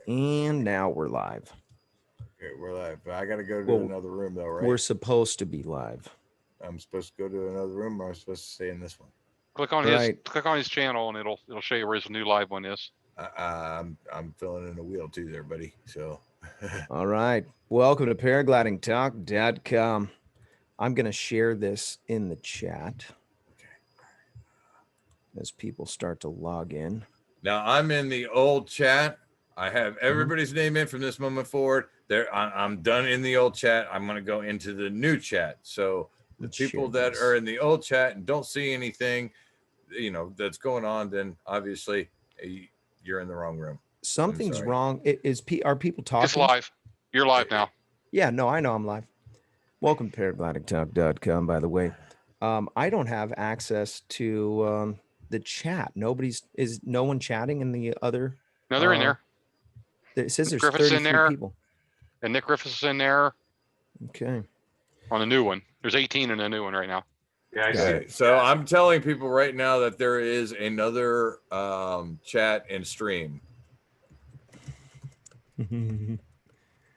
And now we're live. Okay, we're live. I got to go to Well, another room though, right? we're supposed to be live. I'm supposed to go to another room, or I'm supposed to stay in this one. Right. Click on his channel, and it'll show you where his new live one is. I'm filling in a wheel too, there, buddy. So, All right. Welcome to paraglidingtalk.com. I'm going to share this in the chat as people start to log in. now I'm in the old chat. I have everybody's name in from this moment forward. I'm done in the old chat. I'm going to go into the new chat. So the Let's people share that this. are in the old chat and don't see anything, that's going on, then obviously you're in the wrong room. Something's sorry. wrong. Are people talking? It's live. You're live now. Yeah, no, I know I'm live. Welcome to paraglidingtalk.com, by the way. I don't have access to the chat. No one chatting in the other? No, they're in there. It says there's Griffith's 33 in there. people. And Nick Griffith's in there Okay. on the new one. There's 18 in the new one right now. Yeah, I see. Okay, so I'm telling people right now that there is another chat and stream.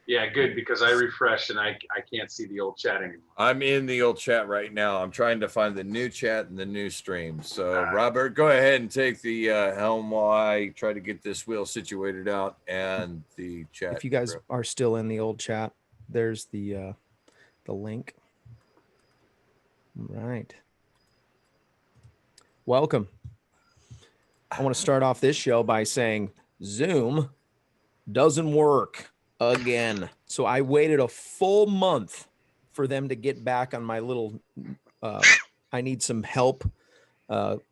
Yeah, good, because I refreshed and I can't see the old chat anymore. I'm in the old chat right now. I'm trying to find the new chat and the new stream. So, Robert, go ahead and take the helm while I try to get this wheel situated out and the chat. If you guys are still in the old chat, there's the link. All right. Welcome. I want to start off this show by saying Zoom doesn't work again. So I waited a full month for them to get back on my little I need some help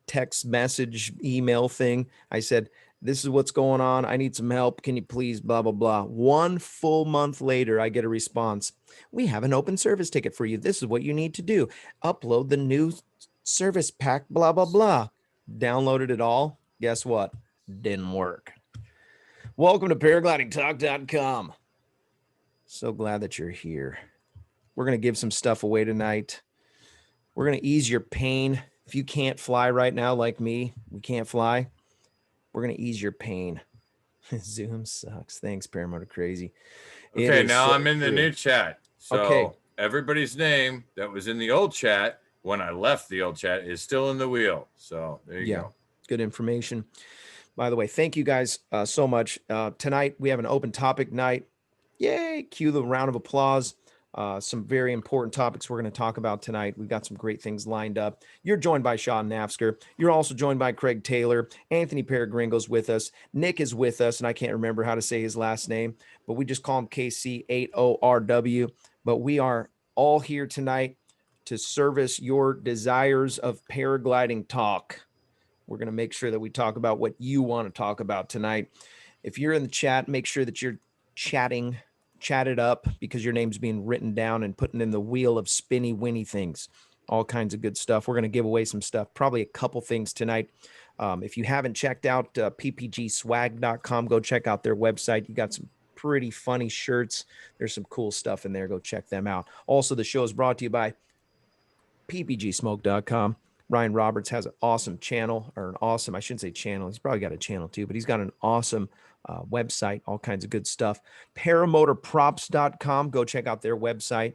text message email thing. I said, this is what's going on. I need some help. Can you please blah, blah, blah. 1 full month later, I get a response. We have an open service ticket for you. This is what you need to do. Upload the new service pack, blah, blah, blah. Downloaded it all. Guess what? Didn't work. Welcome to paraglidingtalk.com. So glad that you're here. We're going to give some stuff away tonight. We're going to ease your pain. If you can't fly right now, like me, we can't fly. We're going to ease your pain. Zoom sucks. Thanks, Paramotor Crazy. Okay, now so I'm in the new chat. So okay. Everybody's name that was in the old chat when I left the old chat is still in the wheel. So there you go. Good information. By the way, thank you guys so much. Tonight, we have an open topic night. Yay. Cue the round of applause. Some very important topics we're going to talk about tonight. We've got some great things lined up. You're joined by Sean Nafsker. You're also joined by Craig Taylor. Anthony Peregringo's with us. Nick is with us, and I can't remember how to say his last name, but we just call him KC80RW. But we are all here tonight to service your desires of paragliding talk. We're going to make sure that we talk about what you want to talk about tonight. If you're in the chat, make sure that you're chat it up, because your name's being written down and putting in the wheel of spinny winny things, all kinds of good stuff. We're going to give away some stuff, probably a couple things tonight. If you haven't checked out ppgswag.com, go check out their website. You got some pretty funny shirts. There's some cool stuff in there. Go check them out. Also, the show is brought to you by ppgsmoke.com. Ryan Roberts has an awesome channel, or I shouldn't say channel. He's probably got a channel too, but he's got an awesome website, all kinds of good stuff. Paramotorprops.com. Go check out their website.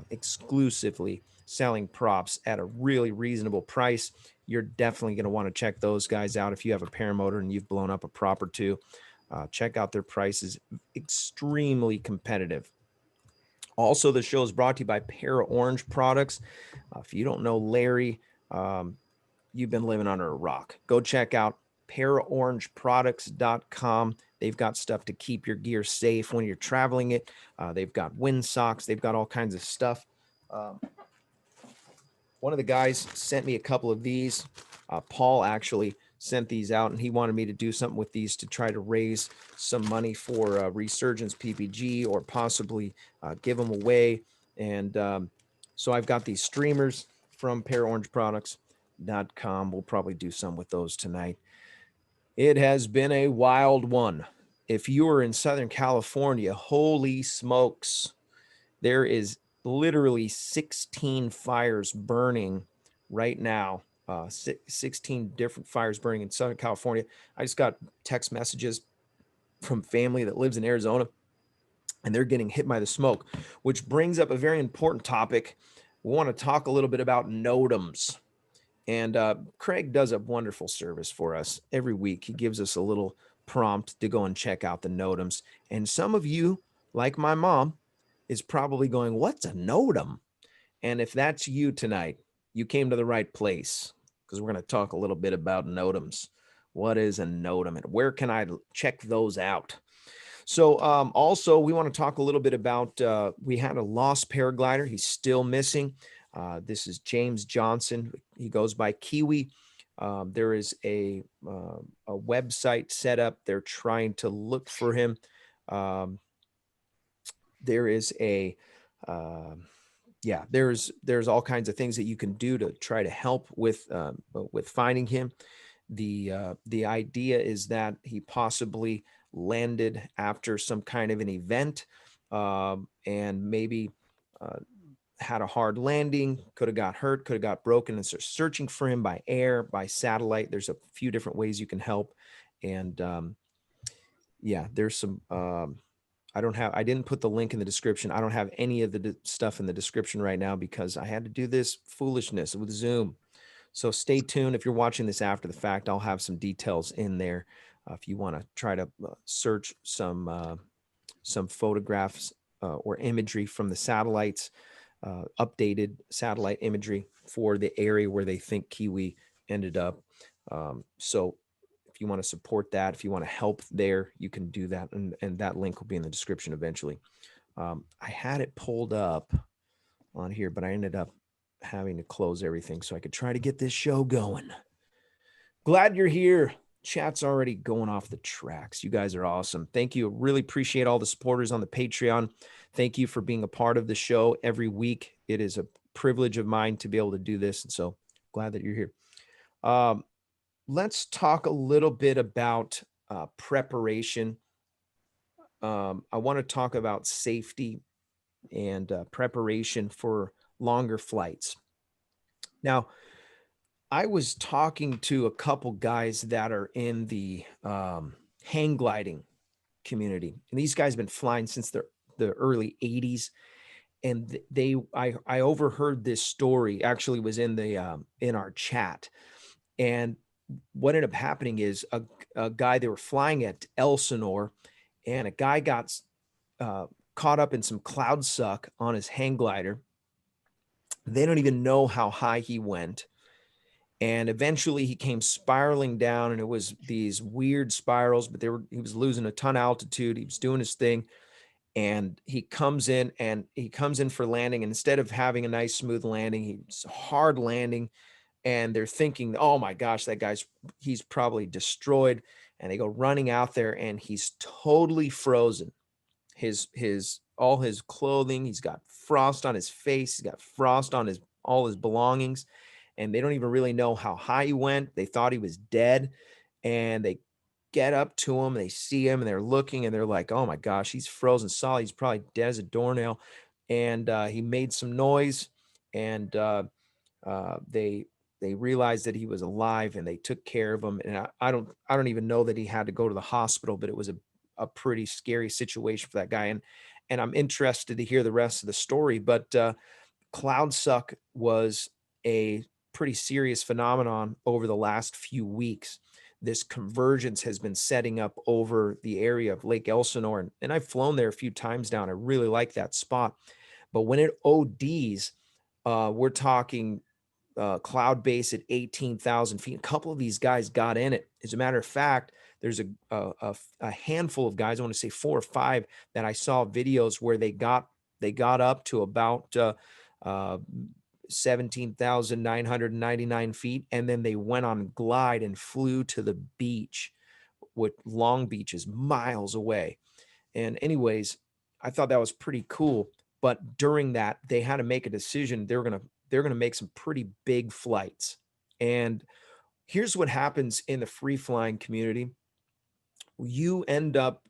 Exclusively selling props at a really reasonable price. You're definitely going to want to check those guys out. If you have a paramotor and you've blown up a prop or two, check out their prices. Extremely competitive. Also, the show is brought to you by Para Orange Products. If you don't know Larry, you've been living under a rock. Go check out paraorangeproducts.com. They've got stuff to keep your gear safe when you're traveling it. They've got wind socks. They've got all kinds of stuff. One of the guys sent me a couple of these. Paul actually sent these out, and he wanted me to do something with these to try to raise some money for Resurgence PPG, or possibly give them away. And so I've got these streamers from paraorangeproducts.com. We'll probably do some with those tonight. It has been a wild one. If you are in Southern California, holy smokes, there is literally 16 fires burning right now. 16 different fires burning in Southern California. I just got text messages from family that lives in Arizona, and they're getting hit by the smoke, which brings up a very important topic. We want to talk a little bit about NOTAMs. And Craig does a wonderful service for us every week. He gives us a little prompt to go and check out the NOTAMs. And some of you, like my mom, is probably going, "What's a NOTAM?" And if that's you tonight, you came to the right place, because we're going to talk a little bit about NOTAMs. What is a NOTAM and where can I check those out? So also, we want to talk a little bit about, we had a lost paraglider. He's still missing. This is James Johnson. He goes by Kiwi. There is a website set up. They're trying to look for him. There is a there's all kinds of things that you can do to try to help with finding him. The idea is that he possibly landed after some kind of an event, and maybe had a hard landing, could have got hurt, could have got broken, and so searching for him by air, by satellite. There's a few different ways you can help. And there's some, I didn't put the link in the description. I don't have any of the stuff in the description right now because I had to do this foolishness with Zoom. So stay tuned. If you're watching this after the fact, I'll have some details in there. If you want to try to search some photographs or imagery from the satellites, updated satellite imagery for the area where they think Kiwi ended up. So if you want to support that, if you want to help there, you can do that. And that link will be in the description eventually. I had it pulled up on here, but I ended up having to close everything so I could try to get this show going. Glad you're here. Chat's already going off the tracks. You guys are awesome. Thank you. Really appreciate all the supporters on the Patreon. Thank you for being a part of the show every week. It is a privilege of mine to be able to do this. And so glad that you're here. Let's talk a little bit about preparation. I want to talk about safety and preparation for longer flights. Now, I was talking to a couple guys that are in the hang gliding community, and these guys have been flying since the early 80s. And I overheard this story. Actually, was in the in our chat, and what ended up happening is a guy, they were flying at Elsinore, and a guy got caught up in some cloud suck on his hang glider. They don't even know how high he went. And eventually he came spiraling down, and it was these weird spirals, but he was losing a ton of altitude. He was doing his thing, and he comes in for landing. And instead of having a nice smooth landing, he's hard landing. And they're thinking, "Oh my gosh, he's probably destroyed." And they go running out there, and he's totally frozen. All his clothing, he's got frost on his face, he's got frost on all his belongings. And they don't even really know how high he went. They thought he was dead. And they get up to him, they see him, and they're looking, and they're like, "Oh my gosh, he's frozen solid. He's probably dead as a doornail." And he made some noise, and they realized that he was alive, and they took care of him. And I don't even know that he had to go to the hospital, but it was a pretty scary situation for that guy. And I'm interested to hear the rest of the story. But cloud suck was a pretty serious phenomenon over the last few weeks. This convergence has been setting up over the area of Lake Elsinore, and I've flown there a few times now, and I really like that spot. But when it ODs, we're talking cloud base at 18,000 feet. A couple of these guys got in it. As a matter of fact, there's a handful of guys, I want to say 4 or 5, that I saw videos where they got up to about 17,999 feet, and then they went on glide and flew to the beach, with Long Beach is miles away. And anyways, I thought that was pretty cool. But during that, they had to make a decision. They're gonna make some pretty big flights. And here's what happens in the free flying community. You end up,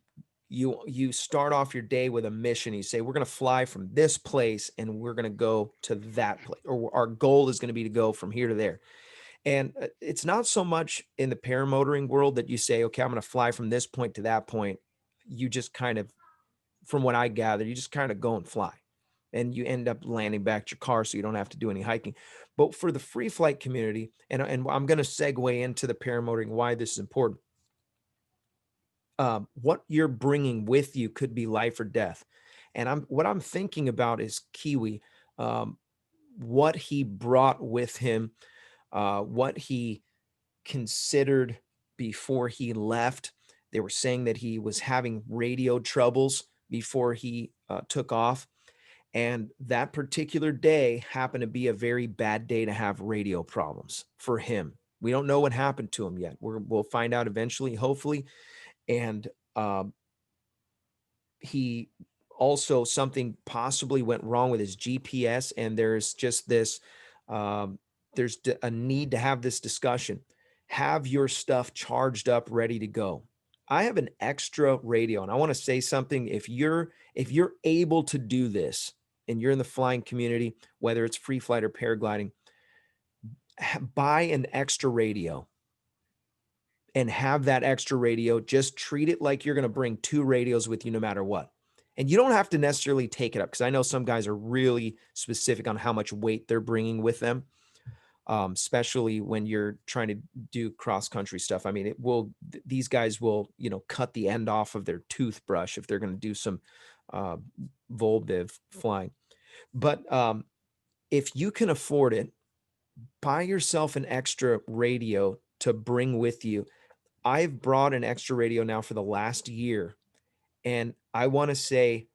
you start off your day with a mission. You say, "We're going to fly from this place, and we're going to go to that place," or "Our goal is going to be to go from here to there." And it's not so much in the paramotoring world that you say, "Okay, I'm going to fly from this point to that point." you just kind of, from what I gather, you just kind of go and fly, and you end up landing back to your car so you don't have to do any hiking. But for the free flight community, and I'm going to segue into the paramotoring, why this is important. What you're bringing with you could be life or death. And what I'm thinking about is Kiwi, what he brought with him, what he considered before he left. They were saying that he was having radio troubles before he took off. And that particular day happened to be a very bad day to have radio problems for him. We don't know what happened to him yet. We'll find out eventually, hopefully. And he also, something possibly went wrong with his GPS. And there's just this, there's a need to have this discussion. Have your stuff charged up, ready to go. I have an extra radio, and I want to say something. If you're able to do this, and you're in the flying community, whether it's free flight or paragliding, buy an extra radio and have that extra radio. Just treat it like you're going to bring 2 radios with you no matter what. And you don't have to necessarily take it up, because I know some guys are really specific on how much weight they're bringing with them, especially when you're trying to do cross-country stuff. I mean, these guys will, cut the end off of their toothbrush if they're going to do some Volviv flying. But if you can afford it, buy yourself an extra radio to bring with you. I've brought an extra radio now for the last year, and I want to say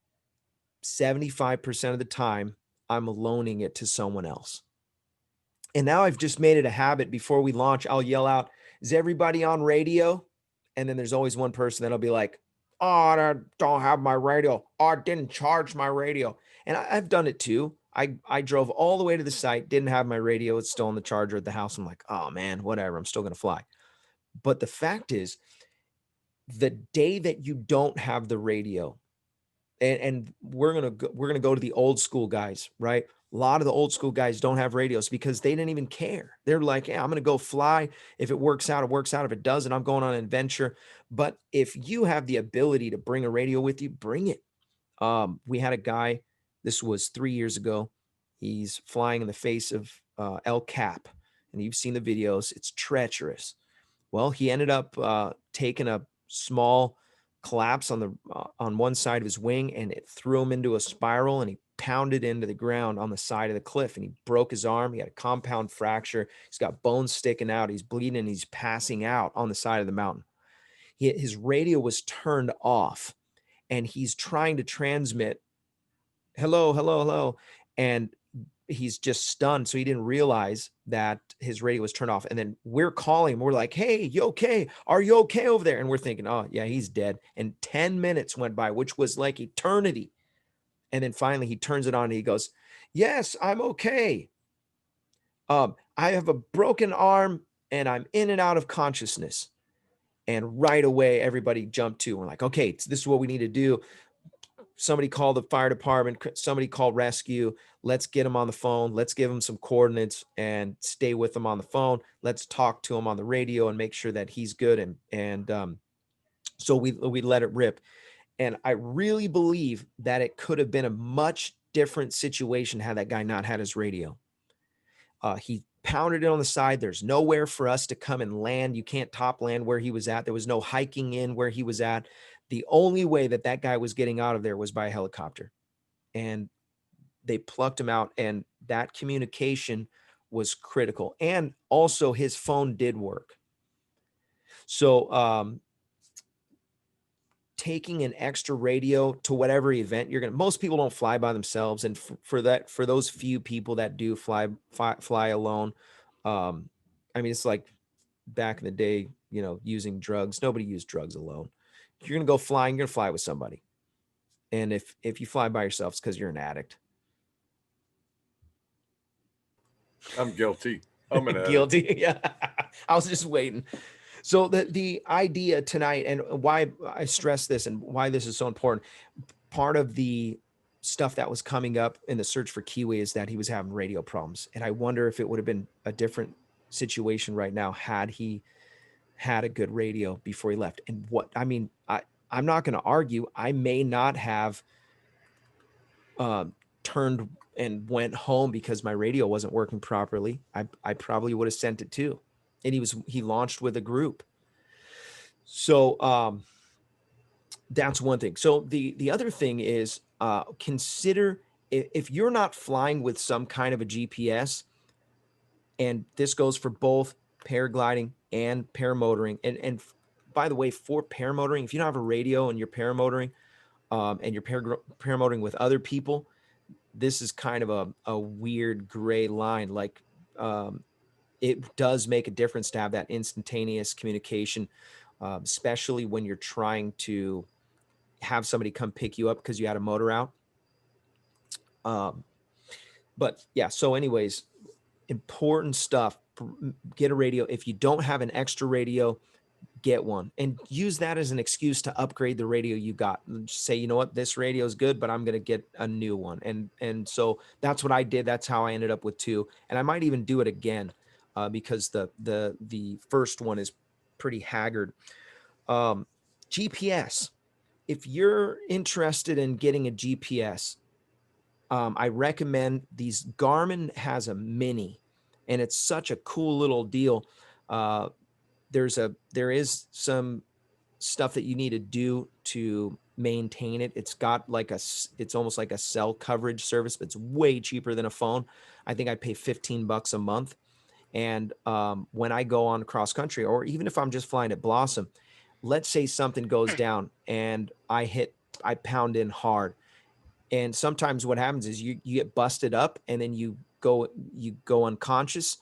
75% of the time I'm loaning it to someone else. And now I've just made it a habit. Before we launch, I'll yell out, "Is everybody on radio?" And then there's always one person that'll be like, "Oh, I don't have my radio. Oh, I didn't charge my radio." And I've done it too. I drove all the way to the site, didn't have my radio. It's still on the charger at the house. I'm like, oh man, whatever. I'm still going to fly. But the fact is, the day that you don't have the radio, and we're going to go to the old school guys, right? A lot of the old school guys don't have radios because they didn't even care. They're like, yeah, I'm going to go fly. If it works out, it works out. If it doesn't, I'm going on an adventure. But if you have the ability to bring a radio with you, bring it. We had a guy, this was 3 years ago. He's flying in the face of El Cap, and you've seen the videos. It's treacherous. Well, he ended up taking a small collapse on one side of his wing, and it threw him into a spiral, and he pounded into the ground on the side of the cliff, and he broke his arm. He had a compound fracture. He's got bones sticking out. He's bleeding, and he's passing out on the side of the mountain. His radio was turned off, and he's trying to transmit, "Hello, hello, hello." And he's just stunned. So he didn't realize that his radio was turned off. And then we're calling him. We're like, "Hey, you okay? Are you okay over there?" And we're thinking, oh yeah, he's dead. And 10 minutes went by, which was like eternity. And then finally he turns it on and he goes, "Yes, I'm okay. I have a broken arm and I'm in and out of consciousness." And right away, everybody jumped to, we're like, okay, this is what we need to do. Somebody call the fire department, somebody call rescue. Let's get him on the phone. Let's give him some coordinates and stay with him on the phone. Let's talk to him on the radio and make sure that he's good. And so we let it rip. And I really believe that it could have been a much different situation had that guy not had his radio. He pounded it on the side. There's nowhere for us to come and land. You can't top land where he was at. There was no hiking in where he was at. The only way that guy was getting out of there was by helicopter. And they plucked him out, and that communication was critical. And also his phone did work. So taking an extra radio to whatever event you're going to, most people don't fly by themselves. And for those few people that do fly alone, I mean, it's like back in the day, using drugs. Nobody used drugs alone. If you're going to go flying, you're going to fly with somebody. And if you fly by yourself, it's because you're an addict. I'm guilty. I'm an Guilty. Yeah. I was just waiting. So the idea tonight, and why I stress this and why this is so important, part of the stuff that was coming up in the search for Kiwi is that he was having radio problems. And I wonder if it would have been a different situation right now had he had a good radio before he left. And I'm not going to argue. I may not have turned and went home because my radio wasn't working properly. I probably would have sent it too. And he launched with a group. So that's one thing. So the other thing is consider if you're not flying with some kind of a GPS, and this goes for both paragliding and paramotoring. And by the way, for paramotoring, if you don't have a radio and you're paramotoring, and you're paramotoring with other people, this is kind of a weird gray line. Like it does make a difference to have that instantaneous communication, especially when you're trying to have somebody come pick you up because you had a motor out. But yeah, so anyways, important stuff. Get a radio. If you don't have an extra radio, get one and use that as an excuse to upgrade the radio you got. Just say, you know what, this radio is good, but I'm going to get a new one. And so that's what I did. That's how I ended up with two. And I might even do it again because the first one is pretty haggard. GPS. If you're interested in getting a GPS, I recommend these. Garmin has a mini, and it's such a cool little deal. There is some stuff that you need to do to maintain it. It's got it's almost like a cell coverage service, but it's way cheaper than a phone. I think I pay $15 a month. And when I go on cross country, or even if I'm just flying at Blossom, let's say something goes down and I pound in hard. And sometimes what happens is you get busted up and then you go unconscious.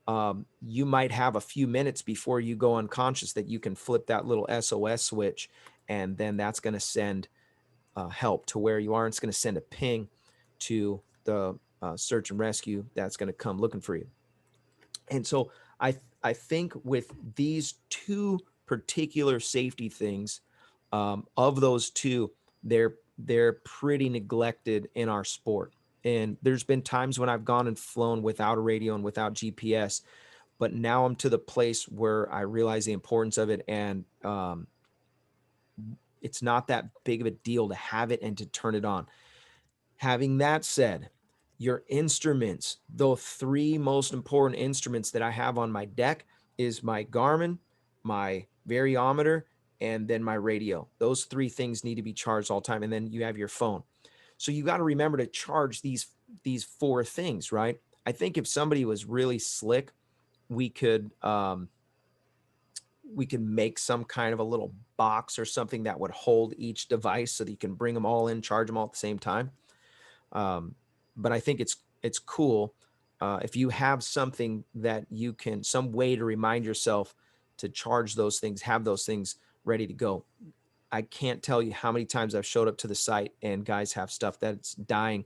You might have a few minutes before you go unconscious that you can flip that little SOS switch, and then that's going to send help to where you are. It's going to send a ping to the search and rescue that's going to come looking for you. And so I think with these two particular safety things, of those two, they're pretty neglected in our sport. And there's been times when I've gone and flown without a radio and without GPS, but now I'm to the place where I realize the importance of it. And it's not that big of a deal to have it and to turn it on. Having that said, your instruments, the three most important instruments that I have on my deck is my Garmin, my variometer, and then my radio. Those three things need to be charged all the time. And then you have your phone. So you got to remember to charge these four things, right? I think if somebody was really slick, we could make some kind of a little box or something that would hold each device so that you can bring them all in, charge them all at the same time. But I think it's cool if you have something that you can, some way to remind yourself to charge those things, have those things ready to go. I can't tell you how many times I've showed up to the site and guys have stuff that's dying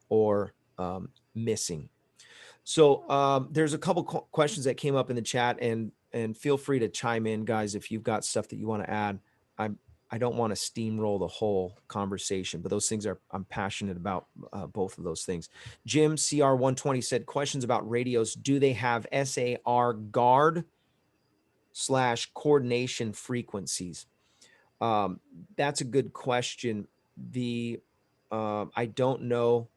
or missing. So there's a couple questions that came up in the chat, and feel free to chime in, guys, if you've got stuff that you want to add. I don't want to steamroll the whole conversation, but those things I'm passionate about, both of those things. Jim CR120 said, questions about radios. Do they have SAR guard / coordination frequencies? That's a good question. I don't know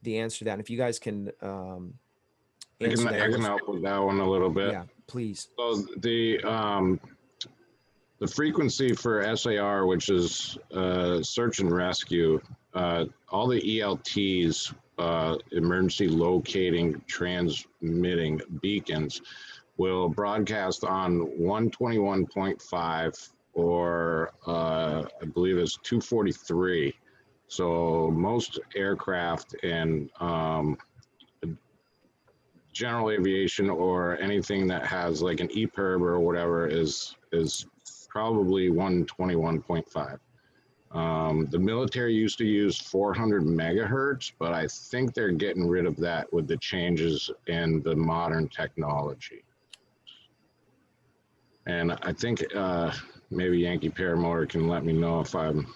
the answer to that. And if you guys can answer that. I can help with that one a little bit. Yeah, please. So the frequency for SAR, which is search and rescue, all the ELTs, emergency locating transmitting beacons, will broadcast on 121.5 or I believe it's 243. So most aircraft and general aviation or anything that has like an EPIRB or whatever is probably 121.5. The military used to use 400 megahertz, but I think they're getting rid of that with the changes in the modern technology. And I think maybe Yankee Paramotor can let me know if I'm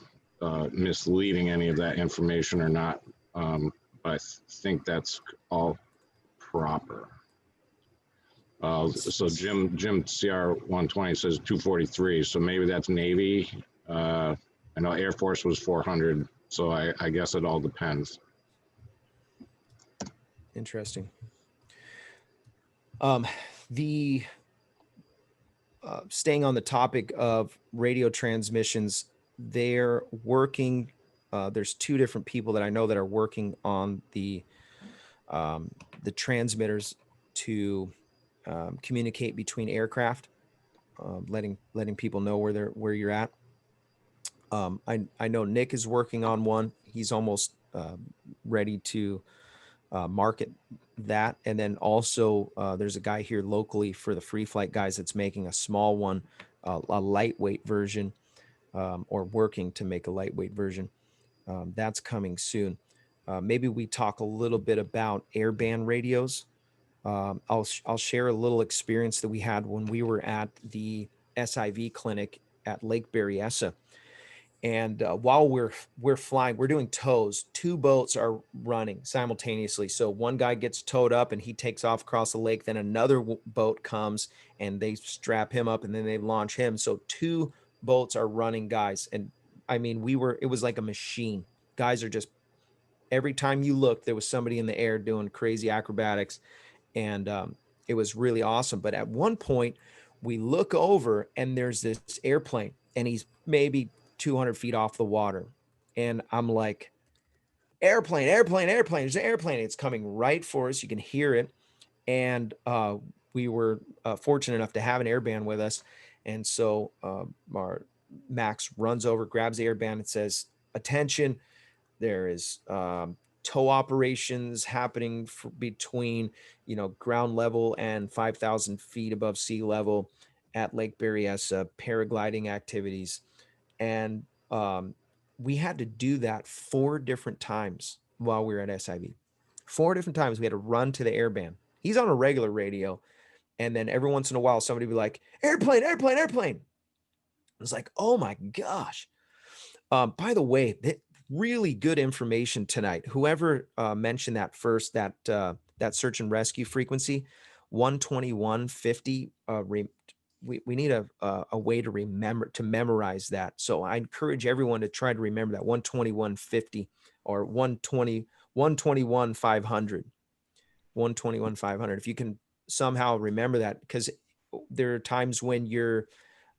misleading any of that information or not. But I think that's all proper. So Jim CR120 says 243. So maybe that's Navy. I know Air Force was 400, so I guess it all depends. Interesting. The staying on the topic of radio transmissions, they're working. There's two different people that I know that are working on the transmitters to communicate between aircraft, letting people know where you're at. I know Nick is working on one. He's almost ready to market that. And then also there's a guy here locally for the free flight guys that's making a small one, a lightweight version, or working to make a lightweight version. That's coming soon. Maybe we talk a little bit about airband radios. I'll share a little experience that we had when we were at the SIV clinic at Lake Berryessa. And while we're flying, we're doing tows. Two boats are running simultaneously. So one guy gets towed up and he takes off across the lake. Then another boat comes and they strap him up and then they launch him. So two boats are running, guys. And I mean, it was like a machine. Guys are just, every time you looked, there was somebody in the air doing crazy acrobatics. And it was really awesome. But at one point, we look over and there's this airplane and he's maybe 200 feet off the water. And I'm like, airplane, airplane, airplane. There's an airplane. It's coming right for us. You can hear it. And we were fortunate enough to have an airband with us. And so our Max runs over, grabs the airband and says, attention, there is tow operations happening between, ground level and 5,000 feet above sea level at Lake Berryessa, paragliding activities. And we had to do that 4 different times while we were at SIV. 4 different times we had to run to the airband. He's on a regular radio. And then every once in a while, somebody would be like, airplane, airplane, airplane. I was like, oh my gosh. By the way, really good information tonight. Whoever mentioned that first, that search and rescue frequency, 12150, we need a way to memorize that. So I encourage everyone to try to remember that 12150 or 121 500. If you can somehow remember that, because there are times when you're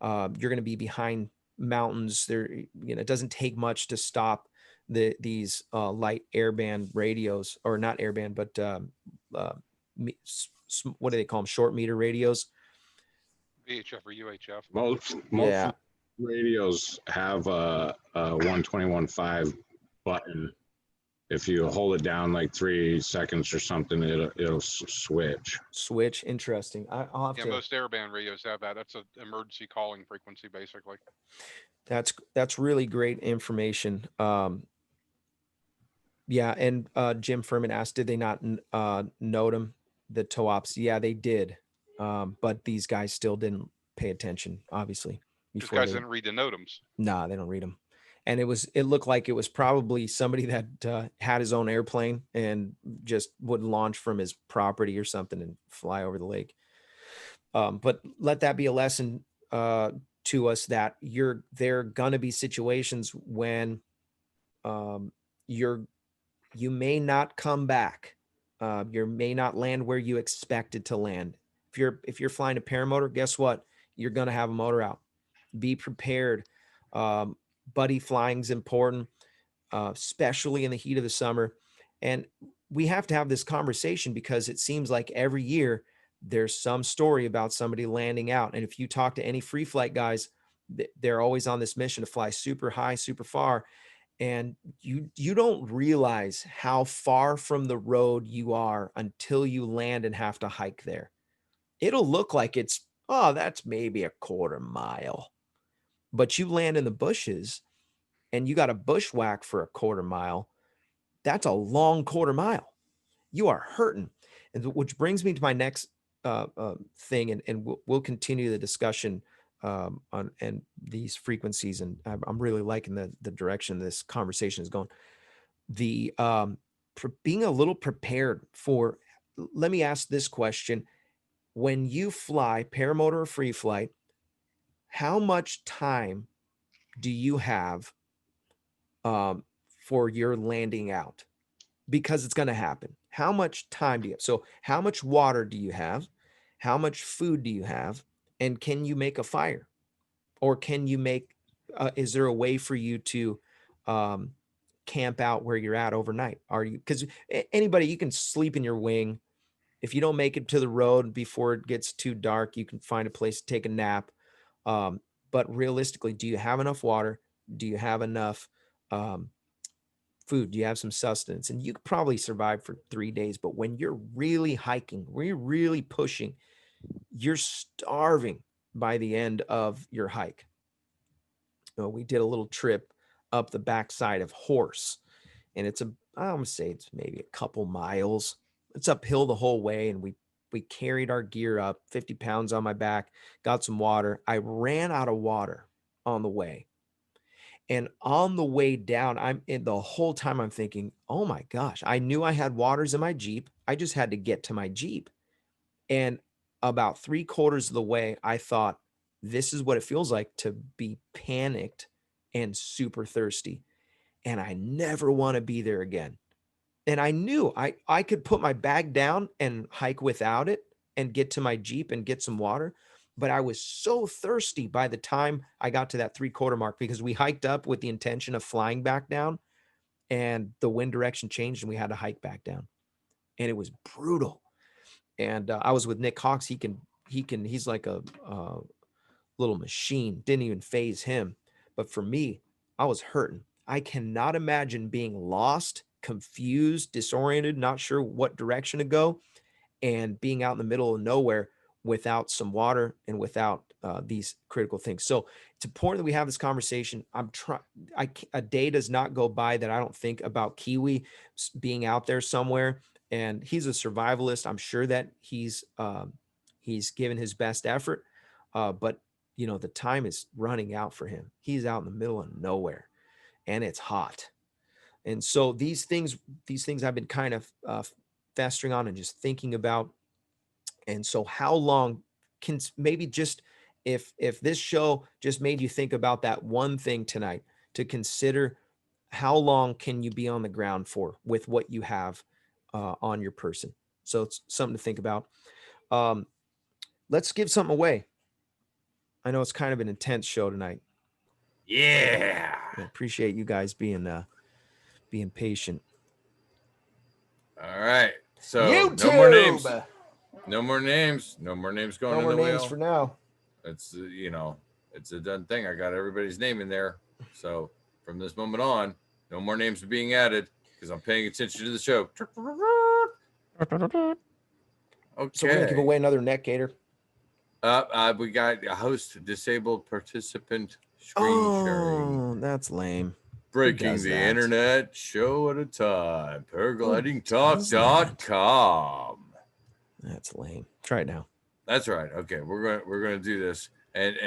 going to be behind mountains. It doesn't take much to stop these light airband radios, or not airband, but what do they call them? Short meter radios. VHF or UHF. Most Yeah. radios have a 121.5 button. If you hold it down like 3 seconds or something, it'll switch. Interesting. I'll have to. Most airband radios have that. That's an emergency calling frequency, basically. That's really great information. Yeah, and Jim Furman asked, did they not note them, the tow ops? Yeah, they did, but these guys still didn't pay attention, obviously. These guys didn't read the NOTAMs. Nah, they don't read them. And it looked like it was probably somebody that had his own airplane and just would launch from his property or something and fly over the lake. But let that be a lesson to us that there are gonna be situations when you may not come back. You may not land where you expected to land. If you're flying a paramotor, guess what? You're gonna have a motor out. Be prepared. Buddy flying's important, especially in the heat of the summer. And we have to have this conversation because it seems like every year there's some story about somebody landing out. And if you talk to any free flight guys, they're always on this mission to fly super high, super far. And you don't realize how far from the road you are until you land and have to hike there. It'll look like that's maybe a quarter mile. But you land in the bushes and you got a bushwhack for a quarter mile. That's a long quarter mile. You are hurting. And which brings me to my next thing, and we'll continue the discussion on and these frequencies. And I'm really liking the direction this conversation is going. The being a little prepared for, let me ask this question. When you fly paramotor or free flight, how much time do you have for your landing out, because it's going to happen. How much time do you have? So how much water do you have? How much food do you have? And can you make a fire? Or can you make, is there a way for you to um, camp out where you're at overnight? Are you, because anybody, you can sleep in your wing. If you don't make it to the road before it gets too dark, you can find a place to take a nap. Um, but realistically, do you have enough water? Do you have enough um, food? Do you have some sustenance? And you could probably survive for 3 days. But when you're really hiking, when you're really pushing, you're starving by the end of your hike. We did a little trip up the backside of Horse, and it's I almost say it's maybe a couple miles. It's uphill the whole way, and we carried our gear up, 50 pounds on my back, got some water. I ran out of water on the way. And on the way down, the whole time I'm thinking, oh my gosh, I knew I had waters in my Jeep. I just had to get to my Jeep. And about 3/4 of the way, I thought, this is what it feels like to be panicked and super thirsty. And I never want to be there again. And I knew I could put my bag down and hike without it and get to my Jeep and get some water. But I was so thirsty by the time I got to that 3/4 mark, because we hiked up with the intention of flying back down, and the wind direction changed and we had to hike back down. And it was brutal. And I was with Nick Hawks. He's like a little machine. Didn't even phase him. But for me, I was hurting. I cannot imagine being lost, confused, disoriented, not sure what direction to go, and being out in the middle of nowhere without some water and without these critical things. So it's important that we have this conversation. A day does not go by that I don't think about Kiwi being out there somewhere. And he's a survivalist. I'm sure that he's given his best effort, but the time is running out for him. He's out in the middle of nowhere, and it's hot. And so these things I've been kind of festering on and just thinking about. And so how long can maybe just, if this show just made you think about that one thing tonight, to consider how long can you be on the ground for with what you have on your person. So it's something to think about. Let's give something away. I know it's kind of an intense show tonight. Yeah. I appreciate you guys being patient. All right. So YouTube! no more names. No more names. No more names going No in more the names wheel. for now. It's it's a done thing. I got everybody's name in there. So from this moment on, no more names are being added because I'm paying attention to the show. Okay. So we're gonna give away another neck gator. We got a host disabled participant screen sharing. Oh, that's lame. Breaking does the that? internet show at a time. does Paraglidingtalk.com. That's lame. Try it now. That's right. Okay, we're gonna do this, and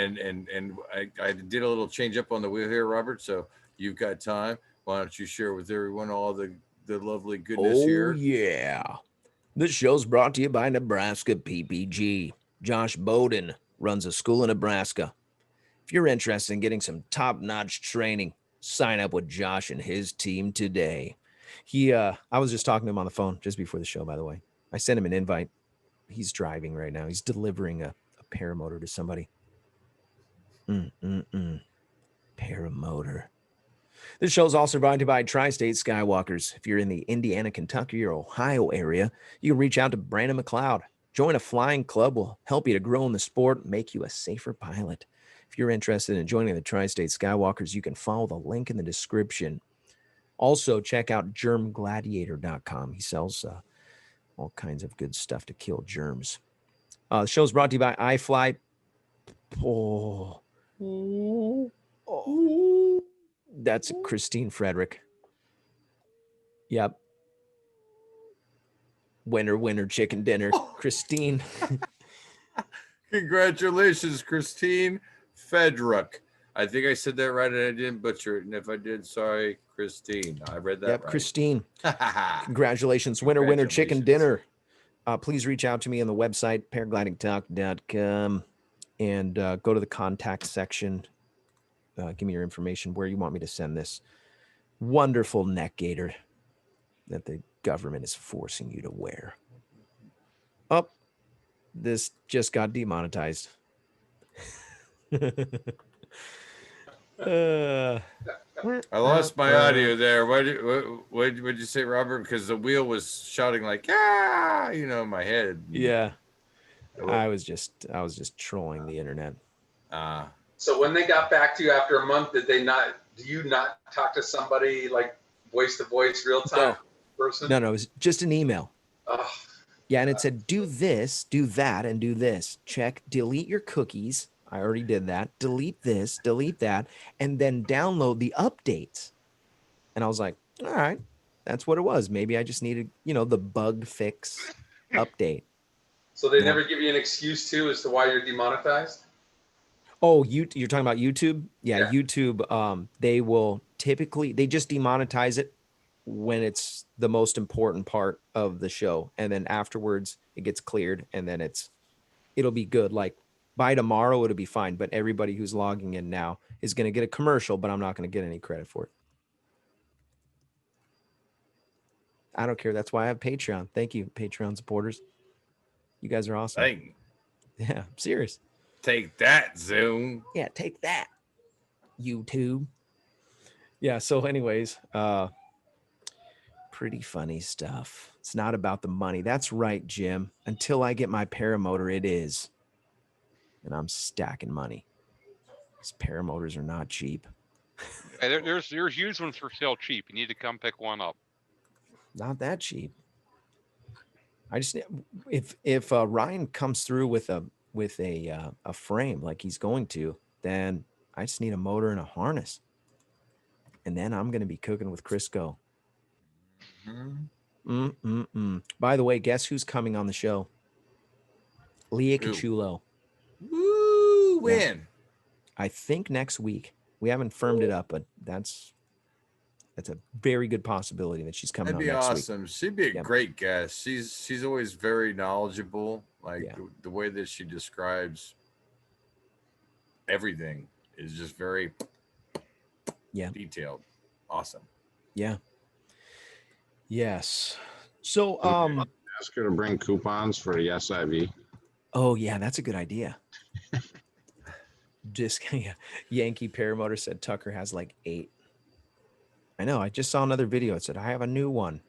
I did a little change up on the wheel here, Robert. So you've got time. Why don't you share with everyone all the lovely goodness here? Oh yeah. This show's brought to you by Nebraska PPG. Josh Bowden runs a school in Nebraska. If you're interested in getting some top-notch training, sign up with Josh and his team today. I was just talking to him on the phone just before the show, by the way. I sent him an invite. He's driving right now. He's delivering a paramotor to somebody. Paramotor. This show is also brought to you by Tri-State Skywalkers. If you're in the Indiana, Kentucky, or Ohio area, you can reach out to Brandon McLeod. Join a flying club will help you to grow in the sport and make you a safer pilot. If you're interested in joining the Tri-State Skywalkers, you can follow the link in the description. Also, check out germgladiator.com. He sells all kinds of good stuff to kill germs. The show is brought to you by iFly. That's Christine Frederick. Yep. Winner, chicken dinner. Christine. Congratulations, Christine Fedrick. I think I said that right and I didn't butcher it. And if I did, sorry, Christine. I read that right. Christine. Congratulations. Winner, chicken dinner. Please reach out to me on the website, paraglidingtalk.com, and go to the contact section. Give me your information, where you want me to send this. wonderful neck gaiter that the government is forcing you to wear. Oh, this just got demonetized. I lost my audio there. What would you say, Robert? Because the wheel was shouting like, "Ah!" You know, in my head. Yeah, I was just trolling the internet. So when they got back to you after a month, did they not? Do you not talk to somebody like voice to voice, real time person? No, it was just an email. Oh, Yeah, and it said, do this, do that, and do this. Check, delete your cookies. I already did that. Delete this, delete that, and then download the updates. And I was like, all right, that's what it was. Maybe I just needed, the bug fix update. so they never give you an excuse too as to why you're demonetized? Oh, you're talking about YouTube? Yeah, YouTube, they just demonetize it when it's the most important part of the show. And then afterwards it gets cleared and then it'll be good. Like by tomorrow, it'll be fine. But everybody who's logging in now is going to get a commercial, but I'm not going to get any credit for it. I don't care. That's why I have Patreon. Thank you, Patreon supporters. You guys are awesome. Thank you. Yeah, I'm serious. Take that, Zoom. Yeah, take that, YouTube. Yeah, so anyways, pretty funny stuff. It's not about the money. That's right, Jim. Until I get my paramotor, it is. And I'm stacking money. These paramotors are not cheap. Hey, there's used ones for sale cheap. You need to come pick one up. Not that cheap. I just if Ryan comes through with a frame like he's going to, then I just need a motor and a harness. And then I'm going to be cooking with Crisco. By the way, guess who's coming on the show? Leah Cachulo. Woo! When? Yeah. I think next week. We haven't firmed it up, but that's a very good possibility that she's coming on next week. That'd be awesome. She'd be a great guest. She's always very knowledgeable. Like the way that she describes everything is just very detailed. Awesome. Yeah. Yes. So ask her to bring coupons for the SIV. Oh yeah, that's a good idea. Just Yankee Paramotor said Tucker has like 8. I know. I just saw another video. It said I have a new one.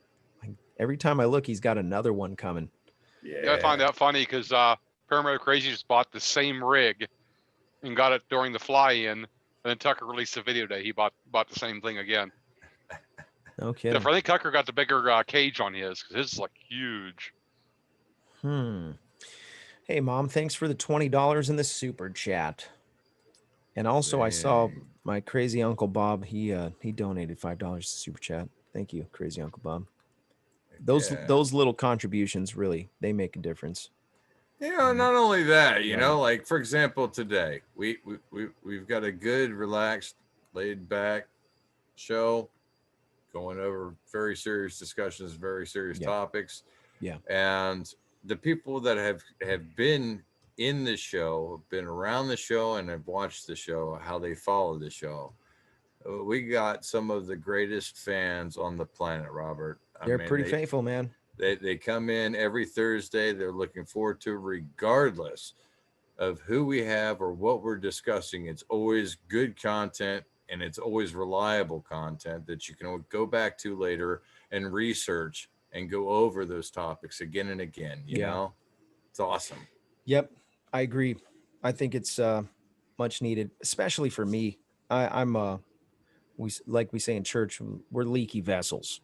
Like, every time I look, he's got another one coming. Yeah, I find that funny because Paramotor Crazy just bought the same rig and got it during the fly-in. And then Tucker released a video that he bought the same thing again. Okay. I think Tucker got the bigger cage on his because his is like huge. Hey, Mom, thanks for the $20 in the super chat. And also, I saw my crazy Uncle Bob. He donated $5 to super chat. Thank you, crazy Uncle Bob. Those little contributions really they make a difference. Yeah, not only that, like for example, today we've got a good, relaxed, laid back show going over very serious discussions, very serious topics. Yeah. And the people that have been in the show, have been around the show and have watched the show, how they follow the show. We got some of the greatest fans on the planet, Robert. They're pretty faithful, man. They come in every Thursday. They're looking forward to, regardless of who we have or what we're discussing. It's always good content and it's always reliable content that you can go back to later and research and go over those topics again and again. You know, it's awesome. Yep, I agree. I think it's much needed, especially for me. We say in church, we're leaky vessels.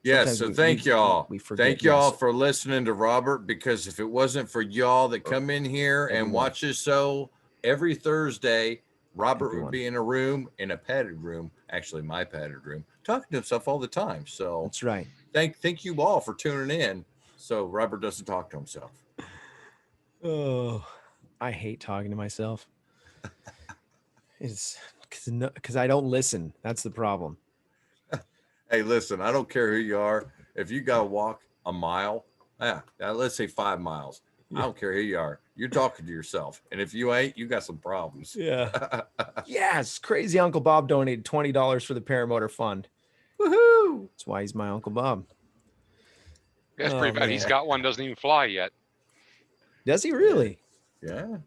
Yes, so thank y'all. Thank y'all for listening to Robert, because if it wasn't for y'all that come in here and watch this show every Thursday, Robert would be in a padded room, actually my padded room, talking to himself all the time. So that's right. Thank you all for tuning in so Robert doesn't talk to himself. Oh, I hate talking to myself. It's because I don't listen. That's the problem. Hey, listen, I don't care who you are. If you got to walk a mile, let's say 5 miles. I don't care who you are. You're talking to yourself. And if you ain't, you got some problems. Yeah. Yes. Crazy Uncle Bob donated $20 for the Paramotor Fund. Woohoo! That's why he's my Uncle Bob. That's Oh, pretty bad. man. He's got one, doesn't even fly yet. Does he really? Yeah.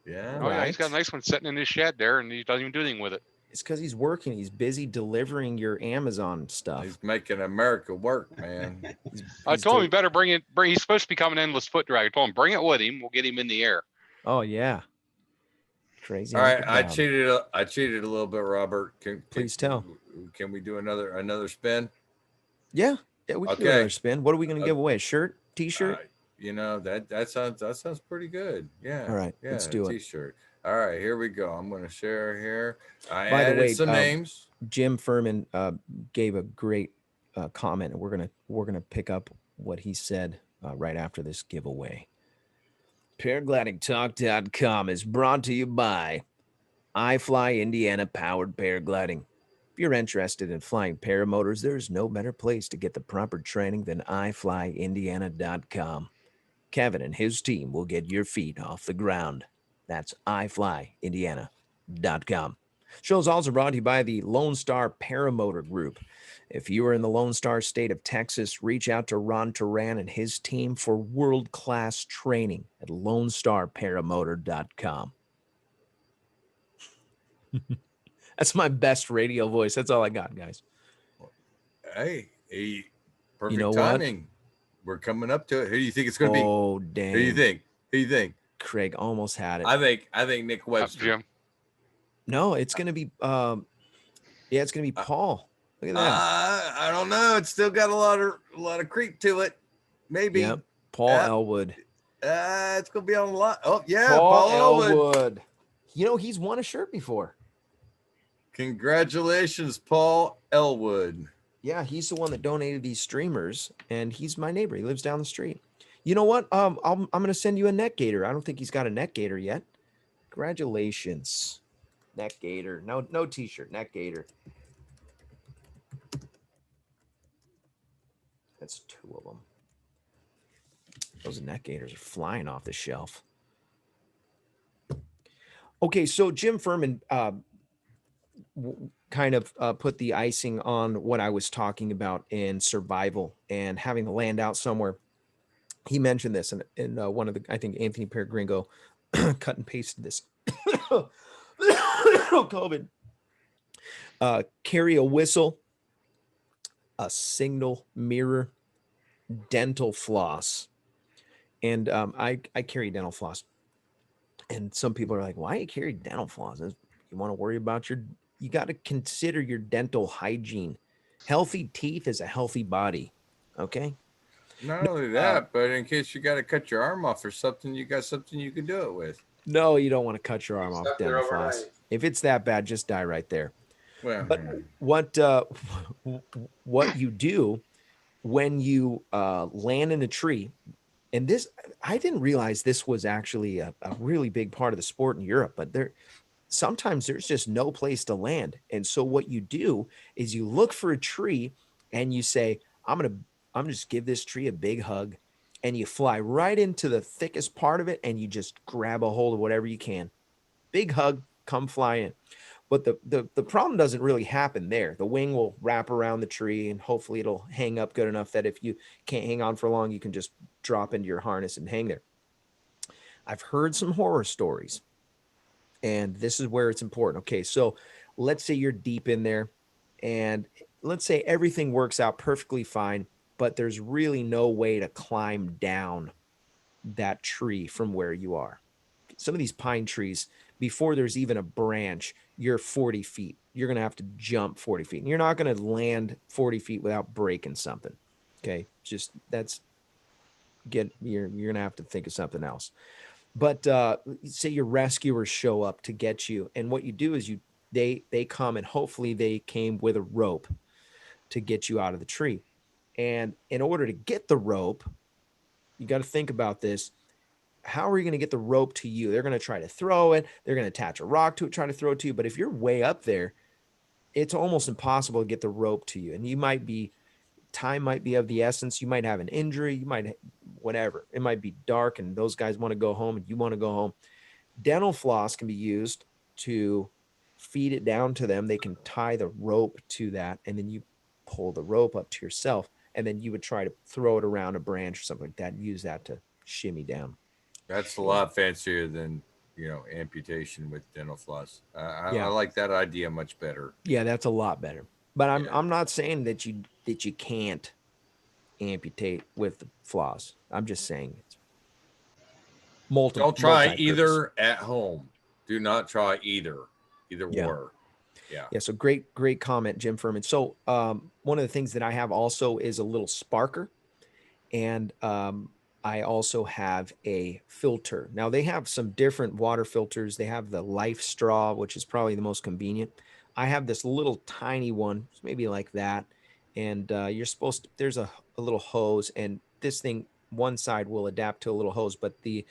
Yeah. Oh yeah, he's got a Right. nice one sitting in his shed there, and he doesn't even do anything with it. It's because he's working. He's busy delivering your Amazon stuff. He's making America work, man. I told him he better bring it. He's supposed to be coming endless foot drag. I told him bring it with him. We'll get him in the air. Oh yeah. Crazy. All right, Uncle I Bob. cheated. I cheated a little bit, Robert. Please tell. Can we do another spin? Yeah. Yeah, we can do Okay. another spin. What are we going to give away? A shirt? T-shirt? You know that sounds pretty good. Yeah. All right, Yeah, let's do it. T-shirt. All right, here we go. I'm going to share here. I By the added way, some names. Jim Furman gave a great comment, and we're gonna pick up what he said right after this giveaway. ParaglidingTalk.com is brought to you by iFly Indiana Powered Paragliding. If you're interested in flying paramotors, there's no better place to get the proper training than iFlyIndiana.com. Kevin and his team will get your feet off the ground. That's iFlyIndiana.com. Show is also brought to you by the Lone Star Paramotor Group. If you are in the Lone Star state of Texas, reach out to Ron Turan and his team for world-class training at LoneStarParamotor.com. That's my best radio voice. That's all I got, guys. Hey, perfect know what? timing. We're coming up to it. Who do you think it's going to be? Oh, dang. Who do you think? Who do you think? Craig almost had it. I think Nick Webster. Jim. No, it's going to be it's going to be Paul. Look at that. I don't know. It's still got a lot of creep to it. Maybe. Yep. Paul Elwood. It's going to be on a lot. Oh, yeah. Paul Elwood. Elwood. You know, he's won a shirt before. Congratulations, Paul Elwood. Yeah, he's the one that donated these streamers, and he's my neighbor. He lives down the street. You know what? I'm going to send you a neck gaiter. I don't think he's got a neck gaiter yet. Congratulations. Neck gaiter. No t-shirt, neck gaiter. That's 2 of them. Those neck gaiters are flying off the shelf. Okay, so Jim Furman kind of put the icing on what I was talking about in survival and having to land out somewhere. He mentioned this in one of the, I think Anthony Peregringo cut and pasted this. COVID. Carry a whistle, a signal mirror, dental floss. And I carry dental floss. And some people are like, why you carry dental floss? You want to worry about you got to consider your dental hygiene. Healthy teeth is a healthy body. Okay. Not only that, but in case you got to cut your arm off or something, you got something you can do it with. No, you don't want to cut your arm off Stuck there dental floss. overnight. If it's that bad, just die right there. Well, But what you do when you land in a tree, and this, I didn't realize this was actually a really big part of the sport in Europe, but sometimes there's just no place to land. And so what you do is you look for a tree and you say, I'm gonna just give this tree a big hug, and you fly right into the thickest part of it and you just grab a hold of whatever you can. Big hug, come fly in. But the problem doesn't really happen there. The wing will wrap around the tree and hopefully it'll hang up good enough that if you can't hang on for long, you can just drop into your harness and hang there. I've heard some horror stories, and this is where it's important. Okay, so let's say you're deep in there, and let's say everything works out perfectly fine, but there's really no way to climb down that tree from where you are. Some of these pine trees, before there's even a branch, you're 40 feet. You're going to have to jump 40 feet. And you're not going to land 40 feet without breaking something. Okay, just you're going to have to think of something else. But say your rescuers show up to get you, and what you do is they come, and hopefully they came with a rope to get you out of the tree. And in order to get the rope, you got to think about this. How are you going to get the rope to you? They're going to try to throw it. They're going to attach a rock to it, try to throw it to you. But if you're way up there, it's almost impossible to get the rope to you. And time might be of the essence. You might have an injury. You might, whatever. It might be dark and those guys want to go home and you want to go home. Dental floss can be used to feed it down to them. They can tie the rope to that. And then you pull the rope up to yourself, and then you would try to throw it around a branch or something like that and use that to shimmy down. That's a lot fancier than amputation with dental floss. I Yeah. like that idea much better. Yeah, that's a lot better. But I'm Yeah. I'm not saying that you can't amputate with the floss. I'm just saying it's Don't try multi-purpose. either at home. Do not try either. Either Yeah. or. Yeah. Yeah, so great comment, Jim Furman. So one of the things that I have also is a little sparker, and I also have a filter. Now they have some different water filters. They have the Life Straw, which is probably the most convenient. I have this little tiny one, maybe like that, and you're supposed to, there's a little hose, and this thing one side will adapt to a little hose, but the